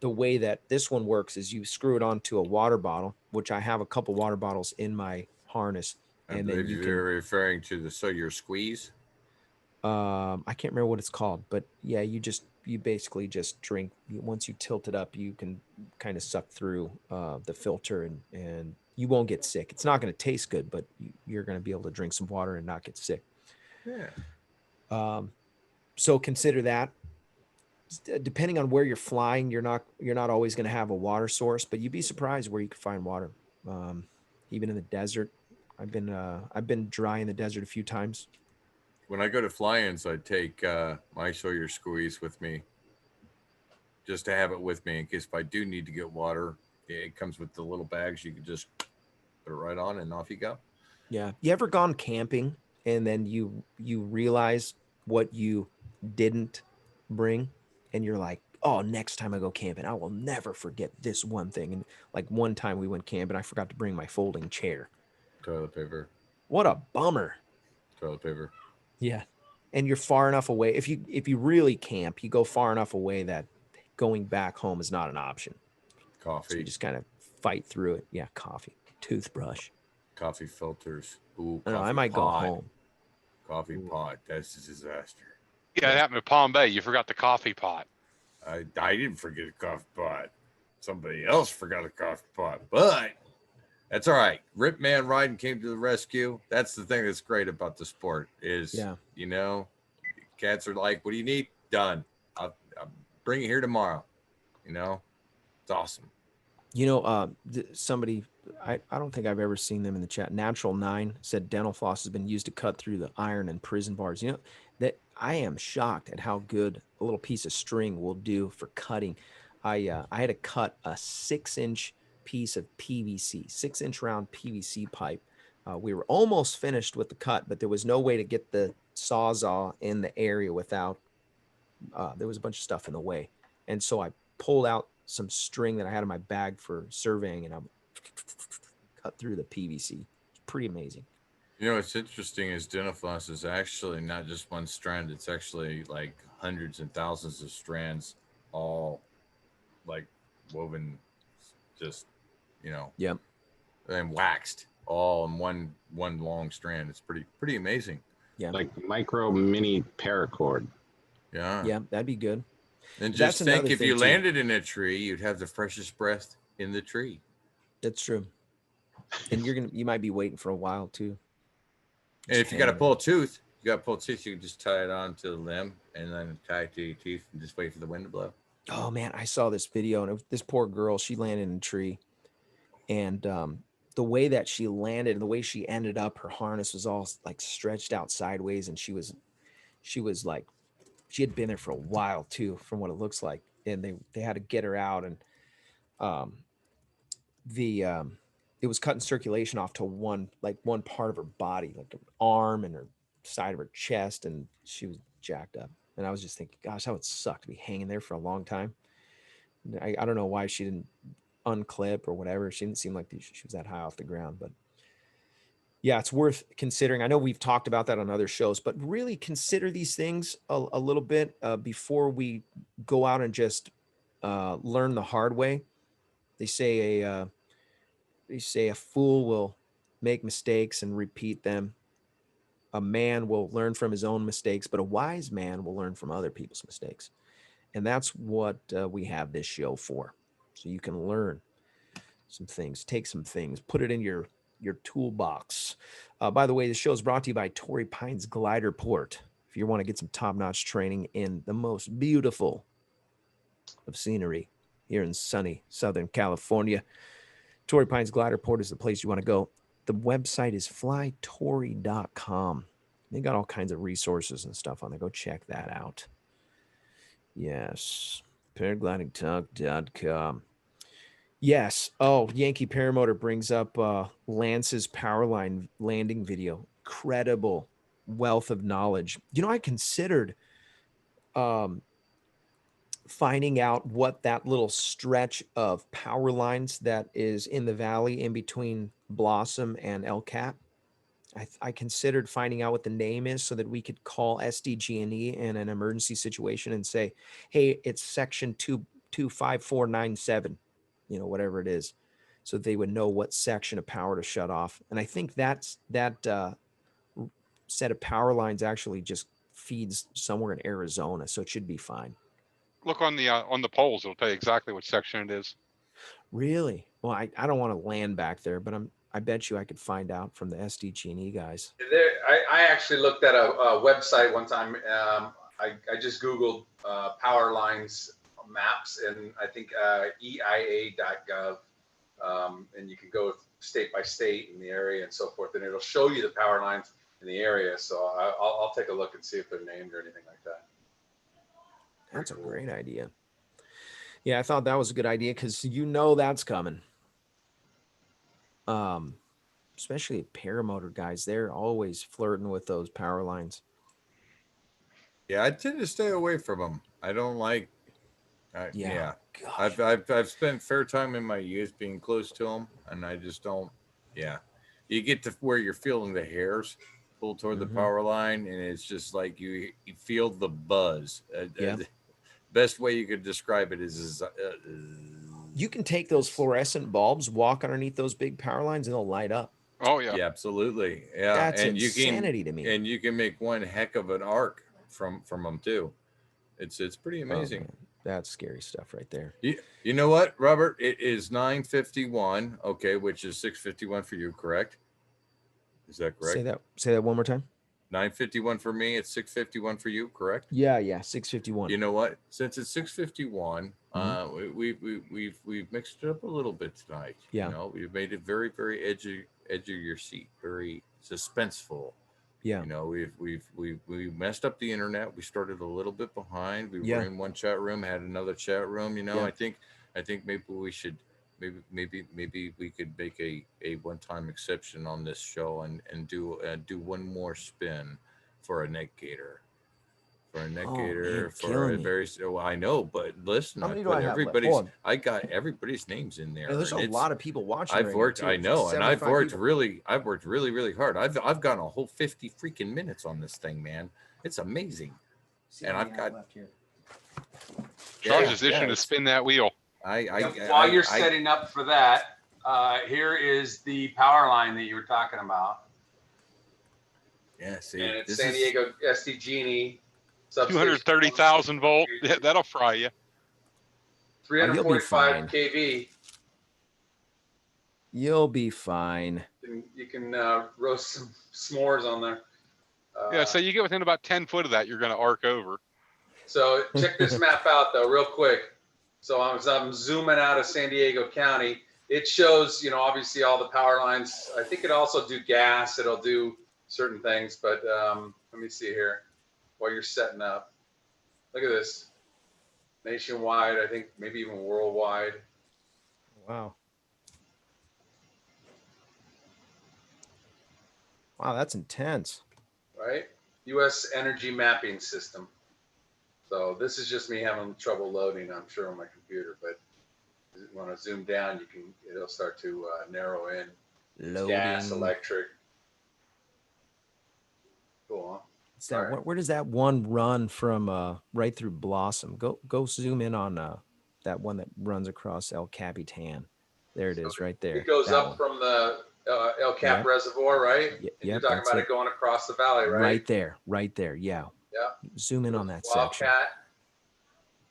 way that this one works is you screw it onto a water bottle, which I have a couple water bottles in my harness, I and then believe you you're can referring to the your squeeze. I can't remember what it's called, but yeah, you basically just drink. Once you tilt it up, you can kind of suck through the filter, and you won't get sick. It's not going to taste good, but you're going to be able to drink some water and not get sick. Yeah. So consider that. Depending on where you're flying, you're not always going to have a water source, but you'd be surprised where you can find water. Even in the desert, I've been dry in the desert a few times. When I go to fly-ins, I take my Sawyer squeeze with me, just to have it with me in case if I do need to get water. It comes with the little bags. You can just put it right on, and off you go. Yeah. You ever gone camping and then you realize what you didn't bring, and you're like, oh, next time I go camping, I will never forget this one thing. And like one time we went camping, I forgot to bring my folding chair. Toilet paper. What a bummer. Toilet paper. Yeah. And you're far enough away. If you really camp, you go far enough away that going back home is not an option. So Coffee. you just kind of fight through it. Yeah, coffee, toothbrush. Coffee filters. Ooh, I don't know, I coffee might go pot. home. Coffee pot. That's a disaster. Yeah, it happened to Palm Bay. You forgot the coffee pot. I didn't forget a coffee pot. Somebody else forgot a coffee pot, but that's all right. Rip Man Riding came to the rescue. That's the thing that's great about the sport is, cats are like, what do you need? Done. I'll bring it here tomorrow. It's awesome. Somebody, I don't think I've ever seen them in the chat. Natural 9 said dental floss has been used to cut through the iron and prison bars. That I am shocked at how good a little piece of string will do for cutting. I had to cut a 6-inch piece of PVC, 6-inch round PVC pipe. We were almost finished with the cut, but there was no way to get the Sawzall in the area without, there was a bunch of stuff in the way. And so I pulled out some string that I had in my bag for surveying, and I cut through the PVC. It's pretty amazing. What's interesting is dental floss is actually not just one strand. It's actually like hundreds and thousands of strands, all like woven, just Yep. and waxed all in one long strand. It's pretty amazing. Yeah. Like micro mini paracord. Yeah. Yeah, that'd be good. And That's just think, another if thing, you too. landed in a tree, you'd have the freshest breath in the tree. That's true. And you might be waiting for a while too. And if you got to pull a tooth, you can just tie it onto the limb and then tie it to your teeth and just wait for the wind to blow. Oh man, I saw this video, and this poor girl, she landed in a tree, and the way that she landed and the way she ended up, her harness was all like stretched out sideways, and she was like, she had been there for a while too, from what it looks like, and they had to get her out, and it was cutting circulation off to one part of her body, like her arm and her side of her chest, and she was jacked up. And I was just thinking, gosh, that would suck to be hanging there for a long time. I don't know why she didn't unclip or whatever. She didn't seem like she was that high off the ground, but yeah, it's worth considering. I know we've talked about that on other shows, but really consider these things a little bit before we go out and just learn the hard way. They say a fool will make mistakes and repeat them. A man will learn from his own mistakes, but a wise man will learn from other people's mistakes. And that's what we have this show for. So you can learn some things, take some things, put it in your your toolbox. By the way, the show is brought to you by Torrey Pines Glider Port. If you want to get some top-notch training in the most beautiful of scenery here in sunny Southern California, Torrey Pines Glider Port is the place you want to go. The website is flytorrey.com. They got all kinds of resources and stuff on there. Go check that out. Yes. Paraglidingtalk.com. Yes. Oh, Yankee Paramotor brings up Lance's Powerline landing video. Credible wealth of knowledge. You know, I considered finding out what that little stretch of power lines that is in the valley in between Blossom and El Cap. I considered finding out what the name is so that we could call SDG&E in an emergency situation and say, hey, it's section 25497, you know, whatever it is, so they would know what section of power to shut off. And I think that set of power lines actually just feeds somewhere in Arizona, so it should be fine. Look on the poles; it'll tell you exactly what section it is. Really? Well, I don't want to land back there, but I bet you I could find out from the SDG&E guys. I actually looked at a website one time. I just Googled power lines maps, and I think EIA.gov, and you can go state by state in the area and so forth, and it'll show you the power lines in the area. So I'll take a look and see if they're named or anything like that. That's a great idea. Yeah, I thought that was a good idea because you know that's coming. Especially paramotor guys, they're always flirting with those power lines. Yeah, I tend to stay away from them. I don't like. Yeah. Gosh. I've spent fair time in my youth being close to them, and I just don't. Yeah, you get to where you're feeling the hairs pull toward the power line, and it's just like you feel the buzz. Best way you could describe it is you can take those fluorescent bulbs, walk underneath those big power lines, and they'll light up. Oh yeah, yeah, absolutely. Yeah, That's and insanity to me. And you can make one heck of an arc from them too. It's pretty amazing. Oh, that's scary stuff right there. You know what, Robert? It is 9:51. Okay, which is 6:51 for you, correct? Is that correct? Say that one more time. 9:51 for me. It's 6:51 for you, correct? Yeah, 6:51. You know what? Since it's 6:51, we've mixed it up a little bit tonight. Yeah. You know, we've made it very, very edge of your seat, very suspenseful. Yeah. You know, we messed up the internet. We started a little bit behind. We were in one chat room, had another chat room. You know, I think maybe we should maybe we could make a one-time exception on this show and do one more spin for a net gator. For a net gator, for a very I know, but listen, I got everybody's names in there. And there's a lot of people watching. I've worked, I know, and I've worked really hard. I've gotten a whole 50 freaking minutes on this thing, man. It's amazing. And I've got left here. Charles is itching to spin that wheel. While you're setting up for that, here is the power line that you were talking about. Yeah, see, and it's San Diego SDG&E. 230,000 volt. That'll fry you. 345 kV. You'll be fine. You can roast some s'mores on there. Yeah, so you get within about 10 foot of that, you're going to arc over. So check this map out, though, real quick. So I'm zooming out of San Diego County. It shows, you know, obviously all the power lines. I think it also do gas. It'll do certain things, but let me see here. While you're setting up, look at this. Nationwide, I think maybe even worldwide. Wow. Wow, that's intense. Right? U.S. Energy Mapping System. So this is just me having trouble loading, I'm sure, on my computer. But when I zoom down, it'll start to narrow in. Loading. Gas, electric. Cool, huh? Where does that one run from? Right through Blossom. Go zoom in on that one that runs across El Capitan. There it is, right there. It goes up from the El Cap Reservoir, right? You're talking about it going across the valley, right? Right there. Yeah. Yeah. Zoom in on that Wildcat. section.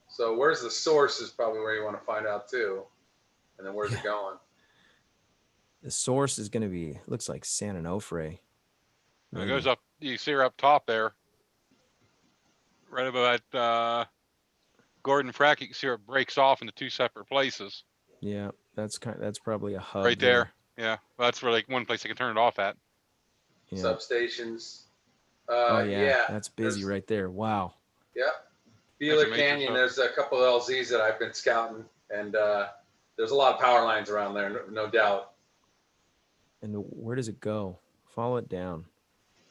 So where's the source is probably where you want to find out too, and then where's it going? The source is going to be, looks like San Onofre. It goes up. You see her up top there, right above that Gordon Frack. You can see her, it breaks off into two separate places. Yeah, that's probably a hub Right there. Yeah, that's where one place they can turn it off at. Yeah. Substations. Oh yeah, Yeah, that's busy right there. Wow. Yeah. That's a Beeler major Canyon, sub. there's a couple of LZs that I've been scouting, and there's a lot of power lines around there, no doubt. And where does it go? Follow it down.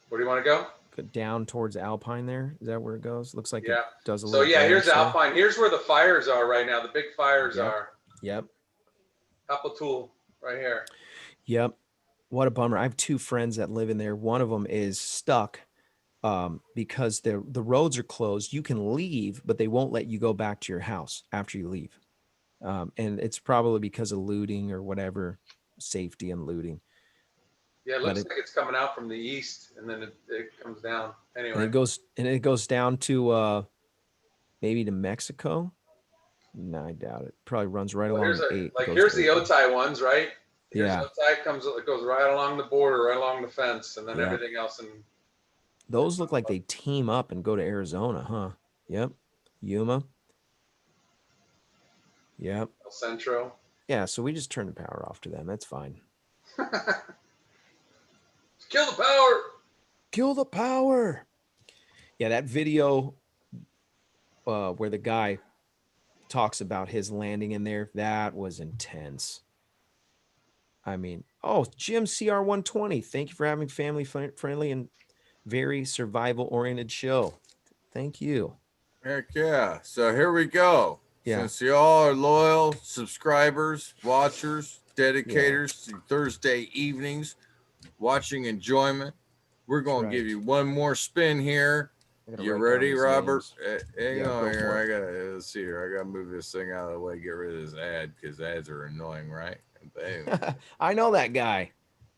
Where do you want to go? Go down towards Alpine there. Is that where it goes? Looks like Yeah. it does a So little. yeah, here's branch there. Alpine. Here's where the fires are right now. The big fires are. Yep. Apple right here. Yep. What a bummer. I have two friends that live in there. One of them is stuck because the roads are closed. You can leave, but they won't let you go back to your house after you leave. And it's probably because of looting or whatever, safety and looting. Yeah, it looks like it's coming out from the east, and then it comes down. Anyway, and it goes down to maybe to Mexico. No, I doubt it. Probably runs right along the 8. Like here's the Otay ones, right? Here's Yeah. Otay it goes right along the border, right along the fence, and then everything else. And those look like they team up and go to Arizona, huh? Yep. Yuma. Yep. El Centro. Yeah, so we just turn the power off to them. That's fine. Kill the power. Kill the power. Yeah, that video where the guy talks about his landing in there, that was intense. I mean, Jim CR120, thank you for having family friendly and very survival oriented show. Thank you. Heck yeah. So here we go. Yeah. Since y'all are loyal subscribers, watchers, dedicators to Thursday evenings, watching enjoyment, we're going to give you one more spin here. You ready, Robert? Hang on here. Let's see here. I got to move this thing out of the way, get rid of this ad because ads are annoying, right? Boom. I know that guy.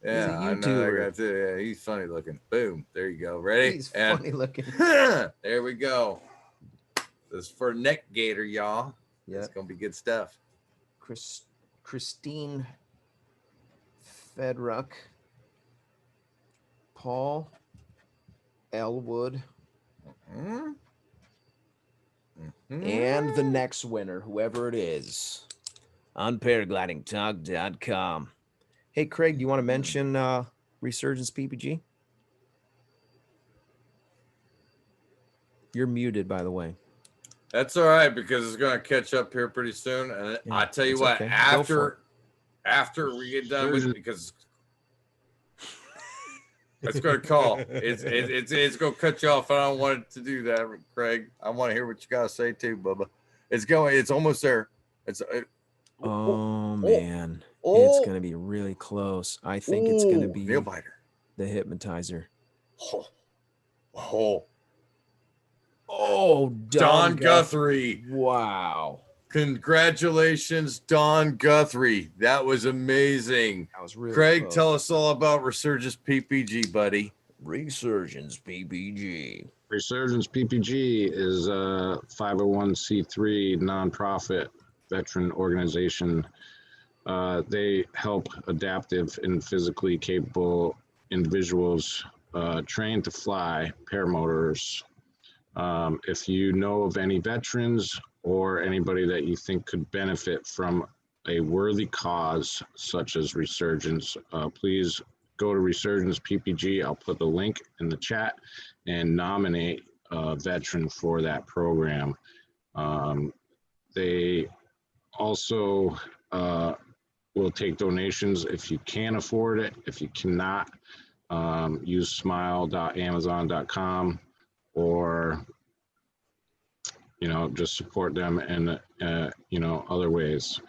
Yeah, I know. I got to. Yeah, he's funny looking. Boom. There you go. Ready? He's funny looking. There we go. This is for Neck Gator, y'all. Yeah. It's going to be good stuff. Christine Fedruck. Paul Elwood. Mm-hmm. And the next winner, whoever it is, on paraglidingtalk.com. Hey, Craig, do you want to mention Resurgence PPG? You're muted, by the way. That's all right because it's going to catch up here pretty soon. And I tell you what, okay. after we get done with it, because it's going to call. It's going to cut you off. I don't want it to do that, Craig. I want to hear what you got to say too, Bubba. It's almost there. Man. It's going to be really close. I think it's going to be nail biter. The hypnotizer. Don Guthrie. Wow. Congratulations, Don Guthrie. That was amazing. That was really Craig, close. tell us all about Resurgence PPG, buddy. Resurgence PPG. Resurgence PPG is a 501c3 nonprofit veteran organization. They help adaptive and physically capable individuals train to fly, paramotors. If you know of any veterans or anybody that you think could benefit from a worthy cause such as Resurgence, please go to Resurgence PPG. I'll put the link in the chat and nominate a veteran for that program. They also will take donations if you can afford it. If you cannot, use smile.amazon.com or just support them in other ways.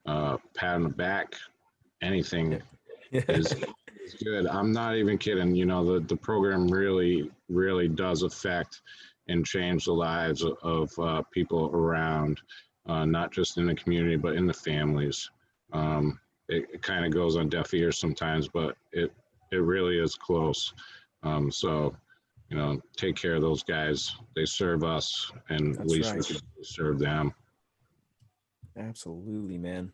Pat on the back, anything is good. I'm not even kidding. The program really does affect and change the lives of people around, not just in the community but in the families. It kind of goes on deaf ears sometimes, but it really is close. So take care of those guys. They serve us, and at least we can serve them. Absolutely, man.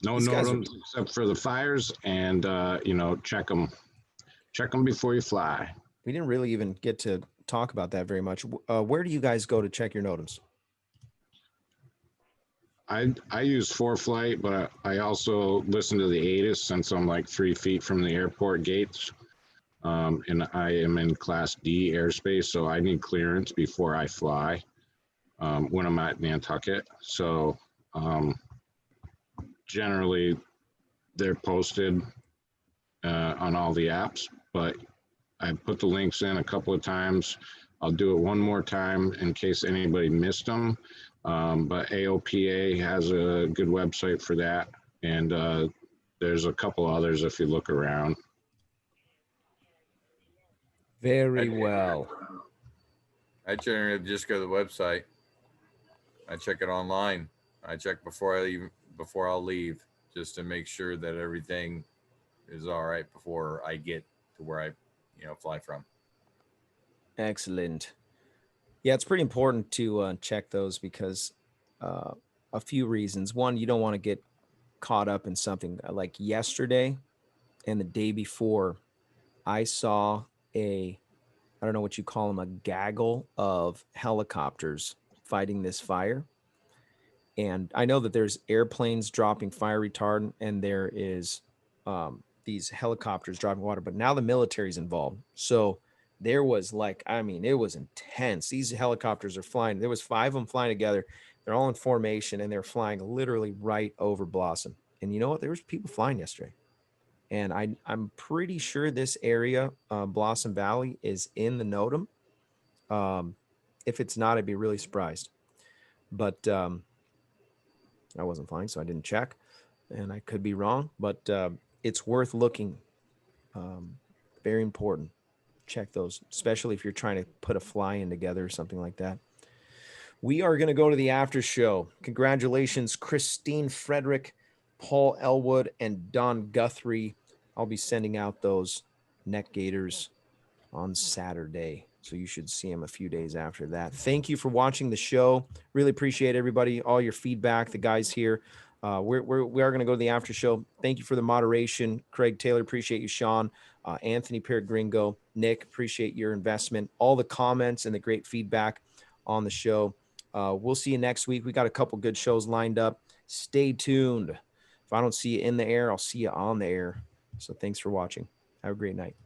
No These guys are- NOTAMs except for the fires, and you know, check them before you fly. We didn't really even get to talk about that very much. Where do you guys go to check your NOTAMs? I use ForeFlight, but I also listen to the ATIS since I'm like 3 feet from the airport gates. And I am in Class D airspace, so I need clearance before I fly when I'm at Nantucket. So generally, they're posted on all the apps, but I put the links in a couple of times. I'll do it one more time in case anybody missed them. But AOPA has a good website for that. And there's a couple others if you look around. Very well. I generally just go to the website. I check it online. I check before I'll leave, just to make sure that everything is all right before I get to where I, fly from. Excellent. Yeah, it's pretty important to check those because a few reasons. One, you don't want to get caught up in something like yesterday and the day before. I saw I don't know what you call them, a gaggle of helicopters fighting this fire. And I know that there's airplanes dropping fire retardant and there is these helicopters driving water, but now the military's involved. So there was it was intense. These helicopters are flying. There was 5 of them flying together. They're all in formation and they're flying literally right over Blossom. And you know what? There was people flying yesterday. And I'm pretty sure this area, Blossom Valley, is in the NOTAM. If it's not, I'd be really surprised. But I wasn't flying, so I didn't check. And I could be wrong, but it's worth looking. Very important. Check those, especially if you're trying to put a fly-in together or something like that. We are going to go to the after show. Congratulations, Christine Frederick, Paul Elwood, and Don Guthrie. I'll be sending out those neck gaiters on Saturday, so you should see them a few days after that. Thank you for watching the show. Really appreciate everybody, all your feedback, the guys here. We are going to go to the after show. Thank you for the moderation. Craig Taylor, appreciate you, Sean. Anthony Peregringo, Nick, appreciate your investment, all the comments and the great feedback on the show. We'll see you next week. We got a couple good shows lined up. Stay tuned. If I don't see you in the air, I'll see you on the air. So thanks for watching. Have a great night.